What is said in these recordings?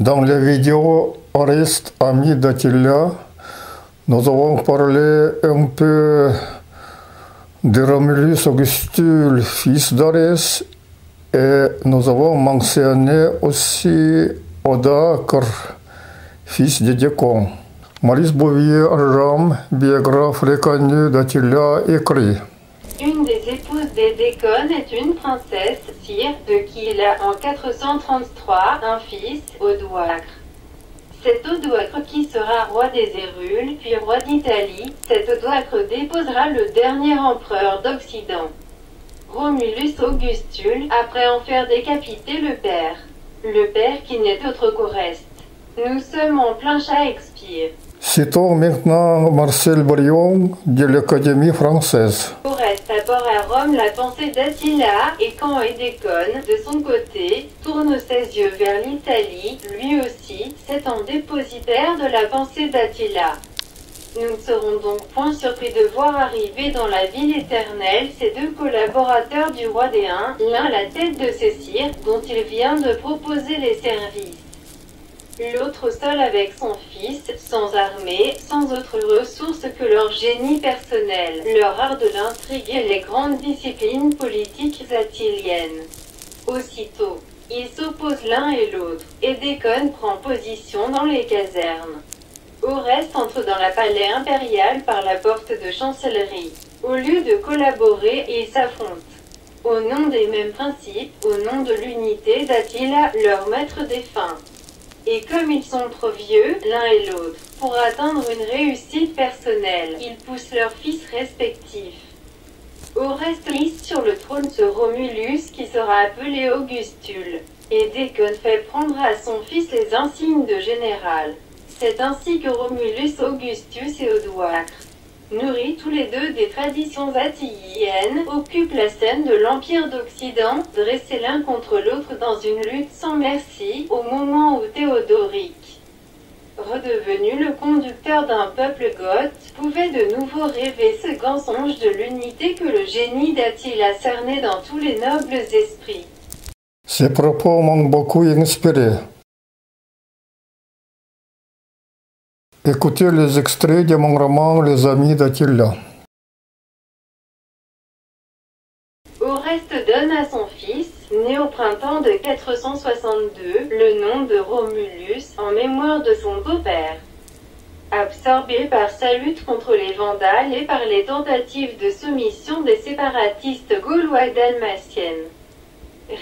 Dans la vidéo Oreste, ami d'Attila, nous avons parlé un peu de Romulus Augustule, fils d'Arès, et nous avons mentionné aussi Odoacre, fils de Décon. Maurice Bouvier-Rame, biographe reconnu d'Attila, écrit: Une des épouses des Décon est une princesse, sire, de qui il a en 433 un fils, Odoacre. Cet Odoacre qui sera roi des Hérules, puis roi d'Italie, cet Odoacre déposera le dernier empereur d'Occident, Romulus Augustule, après en faire décapiter le père. Le père qui n'est autre qu'Oreste. Nous sommes en plein Shakespeare. Citons maintenant Marcel Brion de l'Académie française. Oreste apporte à Rome la pensée d'Attila, et quand Édécon, de son côté, tourne ses yeux vers l'Italie, lui aussi, c'est en dépositaire de la pensée d'Attila. Nous ne serons donc point surpris de voir arriver dans la ville éternelle ces deux collaborateurs du roi des Huns, l'un à la tête de ces sires, dont il vient de proposer les services. L'autre seul avec son fils, sans armée, sans autre ressource que leur génie personnel, leur art de l'intrigue et les grandes disciplines politiques attiliennes. Aussitôt, ils s'opposent l'un et l'autre, et Décon prend position dans les casernes. Oreste entre dans la palais impérial par la porte de chancellerie. Au lieu de collaborer, ils s'affrontent. Au nom des mêmes principes, au nom de l'unité d'Attila, leur maître défunt. Et comme ils sont trop vieux, l'un et l'autre, pour atteindre une réussite personnelle, ils poussent leurs fils respectifs. Oreste lisse sur le trône ce Romulus qui sera appelé Augustule, et Décon fait prendre à son fils les insignes de général. C'est ainsi que Romulus Augustus et Odoacre, nourris tous les deux des traditions attiliennes, occupent la scène de l'Empire d'Occident, dressés l'un contre l'autre dans une lutte sans merci, au moment où Théodoric, redevenu le conducteur d'un peuple goth, pouvait de nouveau rêver ce grand songe de l'unité que le génie d'Attila cernait dans tous les nobles esprits. Ces propos m'ont beaucoup inspiré. Écoutez les extraits de mon roman Les Amis d'Attila. Oreste donne à son fils, né au printemps de 462, le nom de Romulus, en mémoire de son beau-père. Absorbé par sa lutte contre les Vandales et par les tentatives de soumission des séparatistes gaulois dalmatiennes,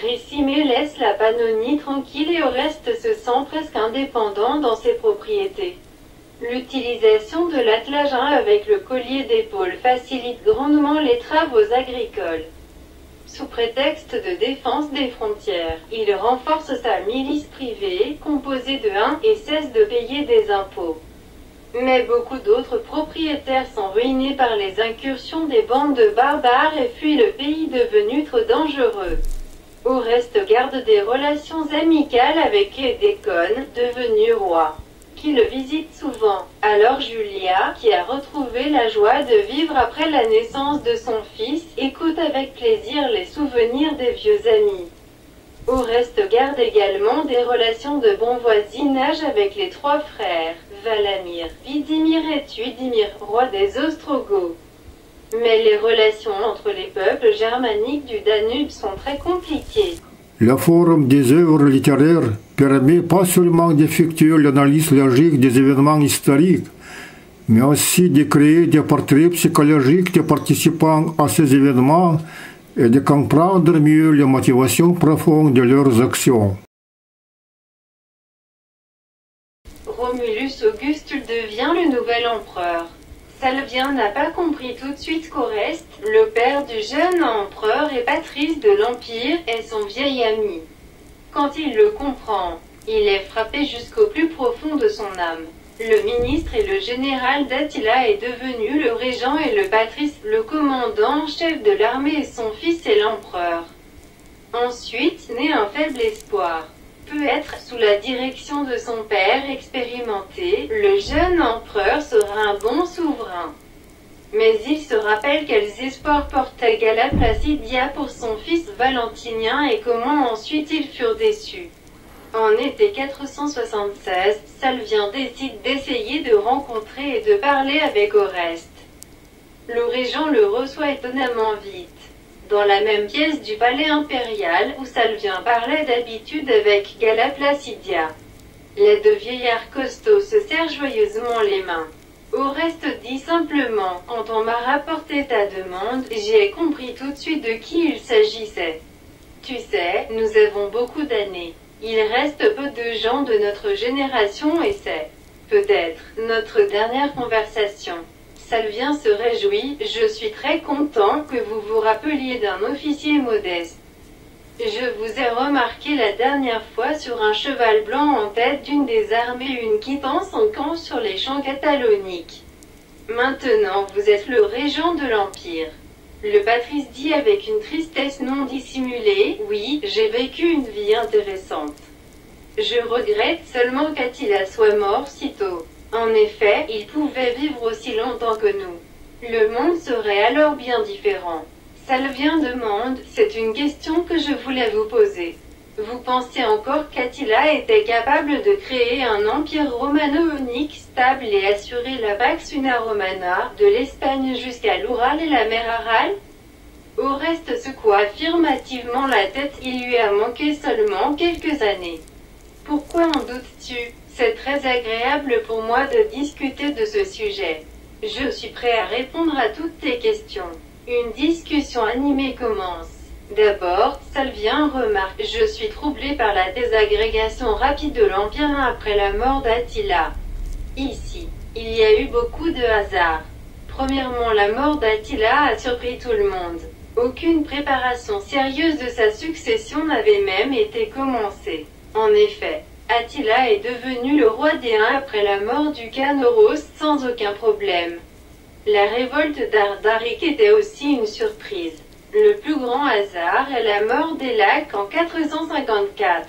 Ricimé laisse la Pannonie tranquille et Oreste se sent presque indépendant dans ses propriétés. L'utilisation de l'attelage avec le collier d'épaule facilite grandement les travaux agricoles. Sous prétexte de défense des frontières, il renforce sa milice privée, composée de Huns, et cesse de payer des impôts. Mais beaucoup d'autres propriétaires sont ruinés par les incursions des bandes de barbares et fuient le pays devenu trop dangereux. Oreste garde des relations amicales avec Édécon, devenu roi, qui le visite souvent. Alors Julia, qui a retrouvé la joie de vivre après la naissance de son fils, écoute avec plaisir les souvenirs des vieux amis. Oreste garde également des relations de bon voisinage avec les trois frères, Valamir, Vidimir et Tuidimir, rois des Ostrogoths. Mais les relations entre les peuples germaniques du Danube sont très compliquées. Le forum des œuvres littéraires permet pas seulement d'effectuer l'analyse logique des événements historiques, mais aussi de créer des portraits psychologiques des participants à ces événements et de comprendre mieux les motivations profondes de leurs actions. Romulus Augustule devient le nouvel empereur. Salvien n'a pas compris tout de suite qu'Oreste, le père du jeune empereur et patrice de l'Empire, est son vieil ami. Quand il le comprend, il est frappé jusqu'au plus profond de son âme. Le ministre et le général d'Attila est devenu le régent et le patrice, le commandant en chef de l'armée et son fils est l'empereur. Ensuite naît un faible espoir. Peut-être, sous la direction de son père expérimenté, le jeune empereur sera un bon souverain. Mais il se rappelle quels espoirs portait Gala Placidia pour son fils Valentinien et comment ensuite ils furent déçus. En été 476, Salvien décide d'essayer de rencontrer et de parler avec Oreste. Le régent le reçoit étonnamment vite. Dans la même pièce du palais impérial où Salvien parlait d'habitude avec Galla Placidia. Les deux vieillards costauds se serrent joyeusement les mains. Oreste dit simplement, quand on m'a rapporté ta demande, j'ai compris tout de suite de qui il s'agissait. Tu sais, nous avons beaucoup d'années. Il reste peu de gens de notre génération et c'est, peut-être, notre dernière conversation. Salvien se réjouit, je suis très content que vous vous rappeliez d'un officier modeste. Je vous ai remarqué la dernière fois sur un cheval blanc en tête d'une des armées une quittant son camp sur les champs cataloniques. Maintenant vous êtes le régent de l'Empire. Le patrice dit avec une tristesse non dissimulée, oui, j'ai vécu une vie intéressante. Je regrette seulement qu'Attila soit mort si tôt. En effet, il pouvait vivre aussi longtemps que nous. Le monde serait alors bien différent. Salvien demande, c'est une question que je voulais vous poser. Vous pensez encore qu'Attila était capable de créer un empire romano-ionique stable et assurer la Pax Una Romana, de l'Espagne jusqu'à l'Oural et la mer Aral? Oreste secoua affirmativement la tête, il lui a manqué seulement quelques années. Pourquoi en doutes-tu? C'est très agréable pour moi de discuter de ce sujet. Je suis prêt à répondre à toutes tes questions. Une discussion animée commence. D'abord, Salvien remarque, je suis troublé par la désagrégation rapide de l'Empire après la mort d'Attila. Ici, il y a eu beaucoup de hasards. Premièrement, la mort d'Attila a surpris tout le monde. Aucune préparation sérieuse de sa succession n'avait même été commencée. En effet, Attila est devenu le roi des Huns après la mort du khan Oros sans aucun problème. La révolte d'Ardaric était aussi une surprise. Le plus grand hasard est la mort d'Elac en 454.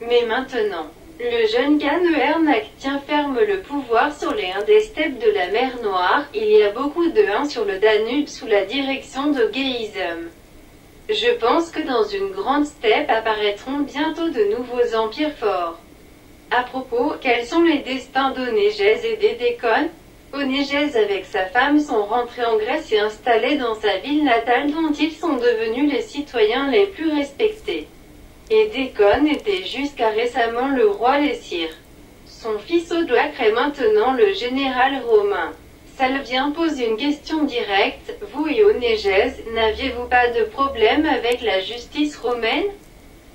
Mais maintenant, le jeune khan Eärnach tient ferme le pouvoir sur les Huns des steppes de la mer Noire. Il y a beaucoup de Huns sur le Danube sous la direction de Géizum. Je pense que dans une grande steppe apparaîtront bientôt de nouveaux empires forts. À propos, quels sont les destins d'Onégèse et d'Édécone? Onégèse avec sa femme sont rentrés en Grèce et installés dans sa ville natale dont ils sont devenus les citoyens les plus respectés. Édécone était jusqu'à récemment le roi Lécyre. Son fils Odoacre est maintenant le général romain. Salvien pose une question directe, vous et Onégèse, n'aviez-vous pas de problème avec la justice romaine?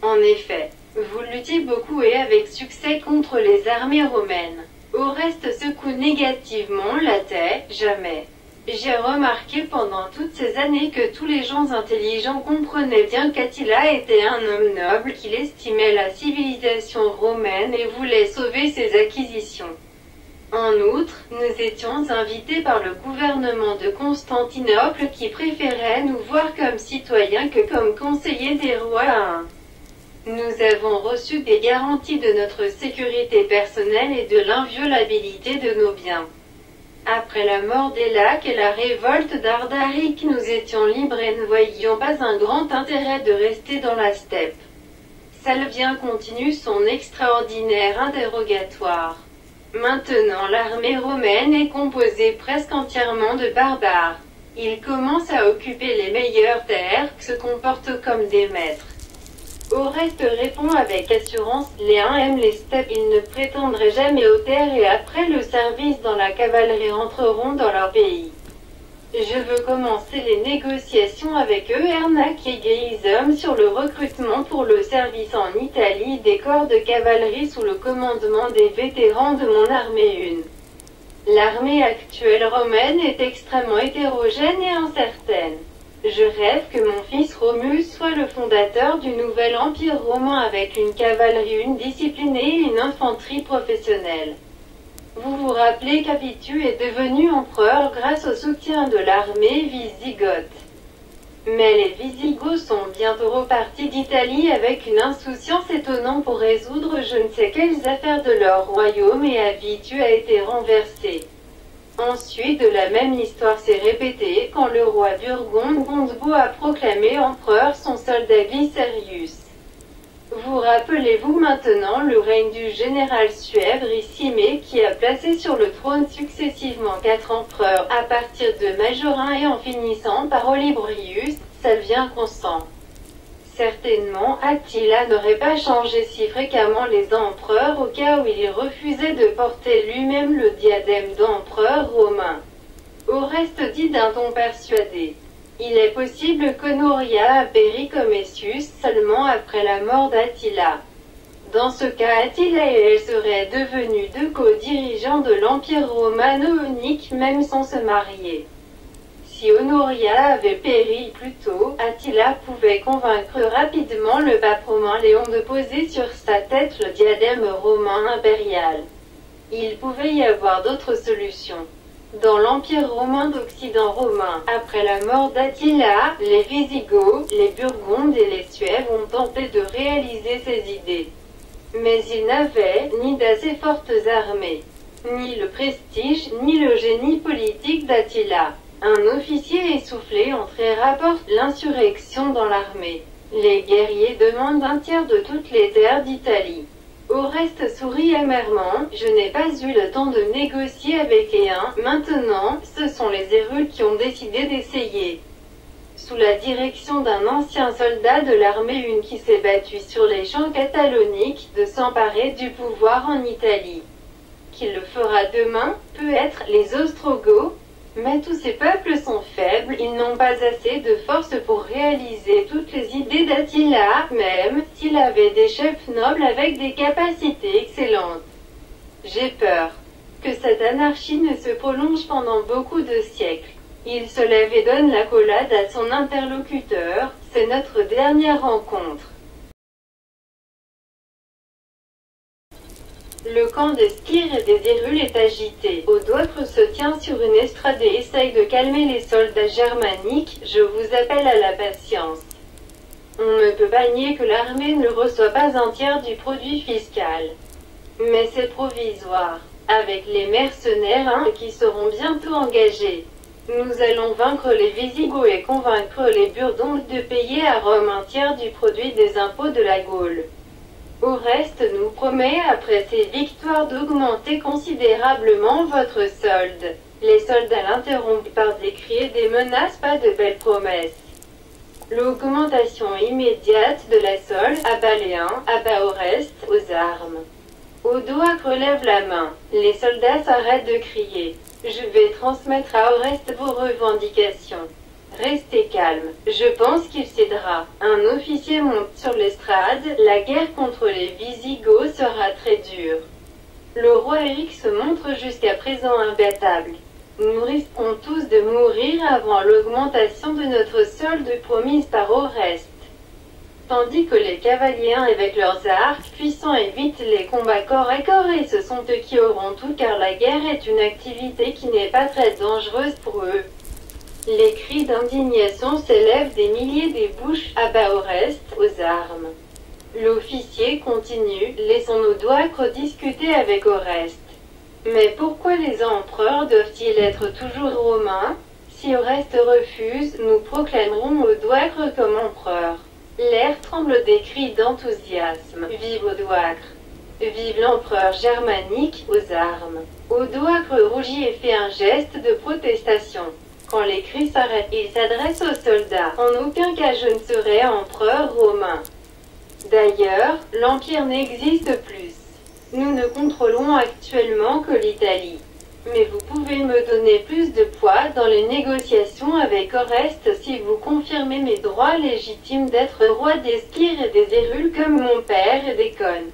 En effet, vous luttiez beaucoup et avec succès contre les armées romaines. Oreste secoue négativement la tête, jamais. J'ai remarqué pendant toutes ces années que tous les gens intelligents comprenaient bien qu'Attila était un homme noble, qu'il estimait la civilisation romaine et voulait sauver ses acquisitions. En outre, nous étions invités par le gouvernement de Constantinople qui préférait nous voir comme citoyens que comme conseillers des rois. Nous avons reçu des garanties de notre sécurité personnelle et de l'inviolabilité de nos biens. Après la mort d'Elac et la révolte d'Ardaric, nous étions libres et ne voyions pas un grand intérêt de rester dans la steppe. Salvien continue son extraordinaire interrogatoire. Maintenant l'armée romaine est composée presque entièrement de barbares. Ils commencent à occuper les meilleures terres, se comportent comme des maîtres. Oreste répond avec assurance, les Huns aiment les steppes, ils ne prétendraient jamais aux terres et après le service dans la cavalerie rentreront dans leur pays. Je veux commencer les négociations avec Eärnach et Géizum sur le recrutement pour le service en Italie des corps de cavalerie sous le commandement des vétérans de mon armée 1. L'armée actuelle romaine est extrêmement hétérogène et incertaine. Je rêve que mon fils Romulus soit le fondateur du nouvel empire romain avec une cavalerie disciplinée et une infanterie professionnelle. Vous vous rappelez qu'Avitu est devenu empereur grâce au soutien de l'armée wisigothe. Mais les Visigoths sont bientôt repartis d'Italie avec une insouciance étonnante pour résoudre je ne sais quelles affaires de leur royaume et Avitu a été renversé. Ensuite, la même histoire s'est répétée quand le roi burgonde Gondebaud a proclamé empereur son soldat Glycerius. Vous rappelez-vous maintenant le règne du général suève Ricimé qui a placé sur le trône successivement 4 empereurs à partir de Majorin et en finissant par Olybrius, Salvien Constant. Certainement Attila n'aurait pas changé si fréquemment les empereurs au cas où il refusait de porter lui-même le diadème d'empereur romain. Oreste dit d'un ton persuadé. Il est possible qu'Honoria a péri comme Essus seulement après la mort d'Attila. Dans ce cas, Attila et elle seraient devenus deux co-dirigeants de l'Empire romano-unique même sans se marier. Si Honoria avait péri plus tôt, Attila pouvait convaincre rapidement le pape romain Léon de poser sur sa tête le diadème romain impérial. Il pouvait y avoir d'autres solutions. Dans l'Empire romain d'Occident romain, après la mort d'Attila, les Visigoths, les Burgondes et les Suèves ont tenté de réaliser ces idées. Mais ils n'avaient ni d'assez fortes armées, ni le prestige, ni le génie politique d'Attila. Un officier essoufflé entré rapporte l'insurrection dans l'armée. Les guerriers demandent un tiers de toutes les terres d'Italie. Oreste sourit amèrement, je n'ai pas eu le temps de négocier avec les Huns, maintenant, ce sont les Hérules qui ont décidé d'essayer. Sous la direction d'un ancien soldat de l'armée une qui s'est battu sur les champs cataloniques, de s'emparer du pouvoir en Italie. Qu'il le fera demain, peut-être les Ostrogoths. Mais tous ces peuples sont faibles, ils n'ont pas assez de force pour réaliser toutes les idées d'Attila, même s'il avait des chefs nobles avec des capacités excellentes. J'ai peur que cette anarchie ne se prolonge pendant beaucoup de siècles. Il se lève et donne l'accolade à son interlocuteur, c'est notre dernière rencontre. Le camp des Skyres et des Hérules est agité. Odoacre se tient sur une estrade et essaye de calmer les soldats germaniques. Je vous appelle à la patience. On ne peut pas nier que l'armée ne reçoit pas un tiers du produit fiscal. Mais c'est provisoire. Avec les mercenaires qui seront bientôt engagés, nous allons vaincre les Visigoths et convaincre les Burgondes de payer à Rome un tiers du produit des impôts de la Gaule. Oreste nous promet après ces victoires d'augmenter considérablement votre solde. Les soldats l'interrompent par des cris et des menaces, pas de belles promesses. L'augmentation immédiate de la solde abat les Huns, abat Oreste, aux armes. Odoacre relève la main. Les soldats s'arrêtent de crier. Je vais transmettre à Oreste vos revendications. Restez calme, je pense qu'il cédera. Un officier monte sur l'estrade, la guerre contre les Visigoths sera très dure. Le roi Éric se montre jusqu'à présent imbattable. Nous risquons tous de mourir avant l'augmentation de notre solde promise par Oreste. Tandis que les cavaliers avec leurs arcs puissants évitent les combats corps à corps et ce sont eux qui auront tout car la guerre est une activité qui n'est pas très dangereuse pour eux. Les cris d'indignation s'élèvent des milliers des bouches, abat Oreste, aux armes. L'officier continue, laissons Odoacre discuter avec Oreste. Mais pourquoi les empereurs doivent-ils être toujours romains? Si Oreste refuse, nous proclamerons Odoacre comme empereur. L'air tremble des cris d'enthousiasme. Vive Odoacre! Vive l'empereur germanique, aux armes! Odoacre rougit et fait un geste de protestation. Quand les cris s'arrêtent, il s'adresse aux soldats. En aucun cas je ne serai empereur romain. D'ailleurs, l'Empire n'existe plus. Nous ne contrôlons actuellement que l'Italie. Mais vous pouvez me donner plus de poids dans les négociations avec Oreste si vous confirmez mes droits légitimes d'être roi des Skyres et des Hérules comme mon père et déconne.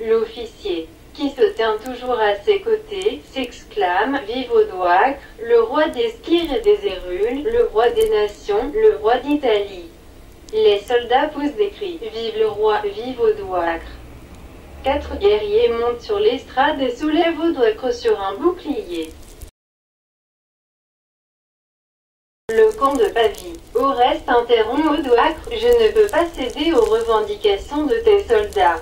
L'officier, qui se tient toujours à ses côtés, s'exclame « Vive Odoacre, le roi des Skyres et des Hérules, le roi des nations, le roi d'Italie ». Les soldats poussent des cris « Vive le roi, vive Odoacre ». 4 guerriers montent sur l'estrade et soulèvent Odoacre sur un bouclier. Le camp de Pavie. Oreste interrompt Odoacre, je ne peux pas céder aux revendications de tes soldats.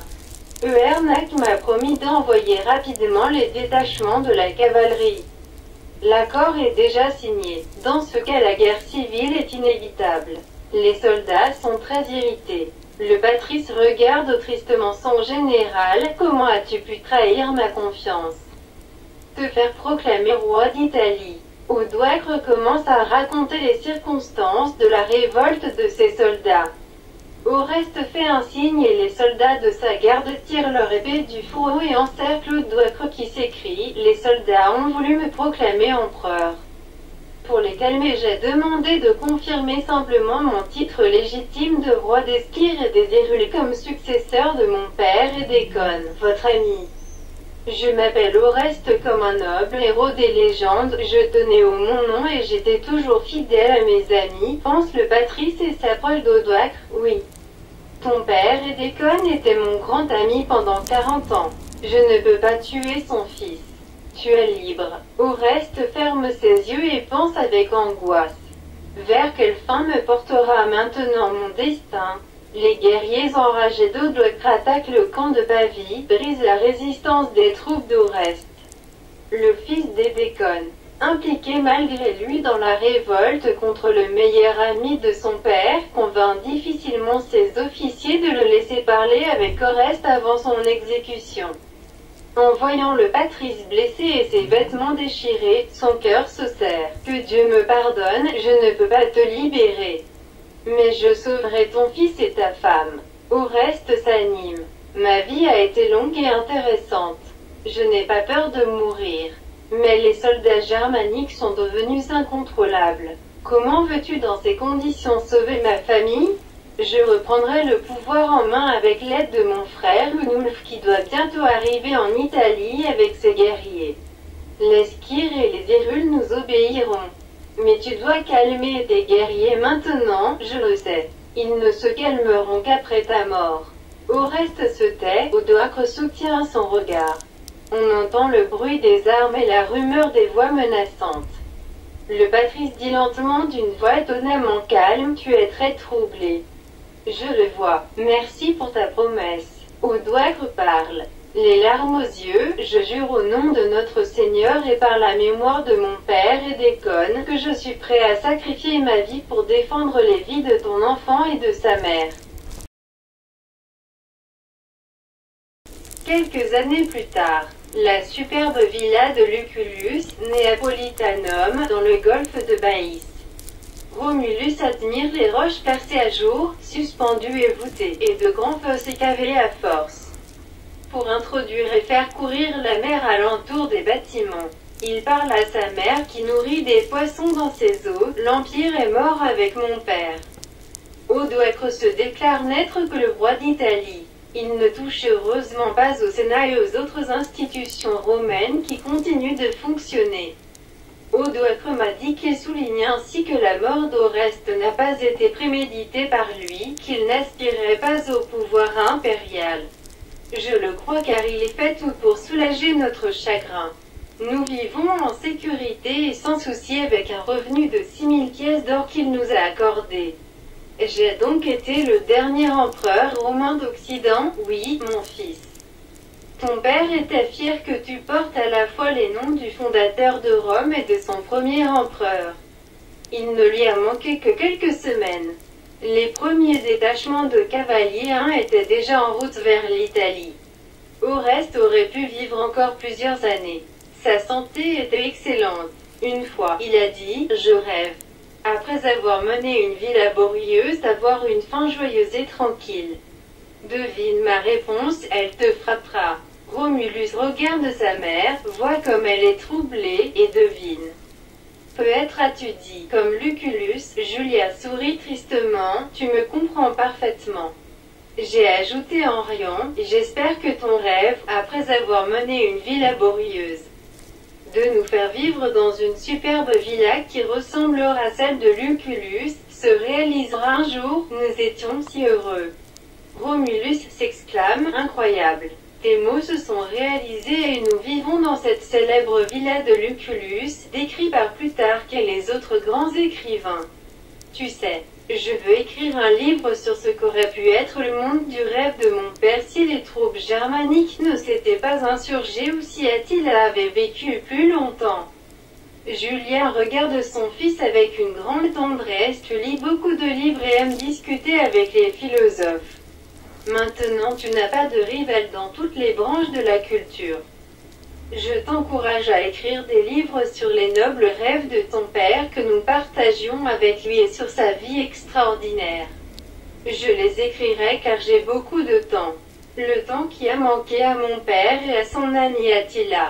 Euernac m'a promis d'envoyer rapidement les détachements de la cavalerie. L'accord est déjà signé. Dans ce cas, la guerre civile est inévitable. Les soldats sont très irrités. Le patrice regarde tristement son général. Comment as-tu pu trahir ma confiance? Te faire proclamer roi d'Italie. Odoacre commence à raconter les circonstances de la révolte de ses soldats. Oreste fait un signe et les soldats de sa garde tirent leur épée du fourreau et encerclent Odoacre qui s'écrie: les soldats ont voulu me proclamer empereur. Pour les calmer, j'ai demandé de confirmer simplement mon titre légitime de roi d'Esquire et des Hérules comme successeur de mon père et d'Écone, votre ami. Je m'appelle Oreste comme un noble héros des légendes, je tenais au mon nom et j'étais toujours fidèle à mes amis, pense le patrice et s'approche d'Odoacre. Oui. Ton père Édécone était mon grand ami pendant 40 ans. Je ne peux pas tuer son fils. Tu es libre. Oreste ferme ses yeux et pense avec angoisse. Vers quelle fin me portera maintenant mon destin? Les guerriers enragés d'Odoacre attaquent le camp de Pavie, brisent la résistance des troupes d'Oreste. Le fils d'Édécone, impliqué malgré lui dans la révolte contre le meilleur ami de son père, convainc difficilement ses officiers de le laisser parler avec Oreste avant son exécution. En voyant le patrice blessé et ses vêtements déchirés, son cœur se serre. Que Dieu me pardonne, je ne peux pas te libérer. Mais je sauverai ton fils et ta femme. Oreste s'anime. Ma vie a été longue et intéressante. Je n'ai pas peur de mourir. Mais les soldats germaniques sont devenus incontrôlables. Comment veux-tu dans ces conditions sauver ma famille? Je reprendrai le pouvoir en main avec l'aide de mon frère Runulf qui doit bientôt arriver en Italie avec ses guerriers. L'Esquire et les Hérules nous obéiront. Mais tu dois calmer tes guerriers maintenant, je le sais. Ils ne se calmeront qu'après ta mort. Oreste se tait, Odoacre soutient son regard. On entend le bruit des armes et la rumeur des voix menaçantes. Le patrice dit lentement d'une voix étonnamment calme: tu es très troublé. Je le vois. Merci pour ta promesse. Odoacre parle. Les larmes aux yeux, je jure au nom de notre Seigneur et par la mémoire de mon père Édécone que je suis prêt à sacrifier ma vie pour défendre les vies de ton enfant et de sa mère. Quelques années plus tard, la superbe villa de Lucullus, Neapolitanum, dans le golfe de Baïs. Romulus admire les roches percées à jour, suspendues et voûtées, et de grands fossés cavés à force. Pour introduire et faire courir la mer alentour des bâtiments. Il parle à sa mère qui nourrit des poissons dans ses eaux. L'Empire est mort avec mon père. Odoacre se déclare n'être que le roi d'Italie. Il ne touche heureusement pas au Sénat et aux autres institutions romaines qui continuent de fonctionner. Odoacre m'a dit qu'il souligne ainsi que la mort d'Oreste n'a pas été préméditée par lui, qu'il n'aspirait pas au pouvoir impérial. Je le crois car il fait tout pour soulager notre chagrin. Nous vivons en sécurité et sans souci avec un revenu de 6000 pièces d'or qu'il nous a accordé. J'ai donc été le dernier empereur romain d'Occident, oui, mon fils. Ton père était fier que tu portes à la fois les noms du fondateur de Rome et de son premier empereur. Il ne lui a manqué que quelques semaines. Les premiers détachements de cavaliers étaient déjà en route vers l'Italie. Oreste aurait pu vivre encore plusieurs années. Sa santé était excellente. Une fois, il a dit « Je rêve ». Après avoir mené une vie laborieuse, d'avoir une fin joyeuse et tranquille. Devine ma réponse, elle te frappera. Romulus regarde sa mère, voit comme elle est troublée, et devine. Peut-être as-tu dit, comme Lucullus, Julia sourit tristement, tu me comprends parfaitement. J'ai ajouté en riant, j'espère que ton rêve, après avoir mené une vie laborieuse, de nous faire vivre dans une superbe villa qui ressemblera à celle de Lucullus, se réalisera un jour, nous étions si heureux. Romulus s'exclame, incroyable. Tes mots se sont réalisés et nous vivons dans cette célèbre villa de Lucullus, décrit par Plutarque et les autres grands écrivains. Tu sais, je veux écrire un livre sur ce qu'aurait pu être le monde du rêve de mon père si les troupes germaniques ne s'étaient pas insurgées ou si Attila avait vécu plus longtemps. Julien regarde son fils avec une grande tendresse. Tu lis beaucoup de livres et aimes discuter avec les philosophes. Maintenant tu n'as pas de rival dans toutes les branches de la culture. Je t'encourage à écrire des livres sur les nobles rêves de ton père que nous partagions avec lui et sur sa vie extraordinaire. Je les écrirai car j'ai beaucoup de temps. Le temps qui a manqué à mon père et à son ami Attila.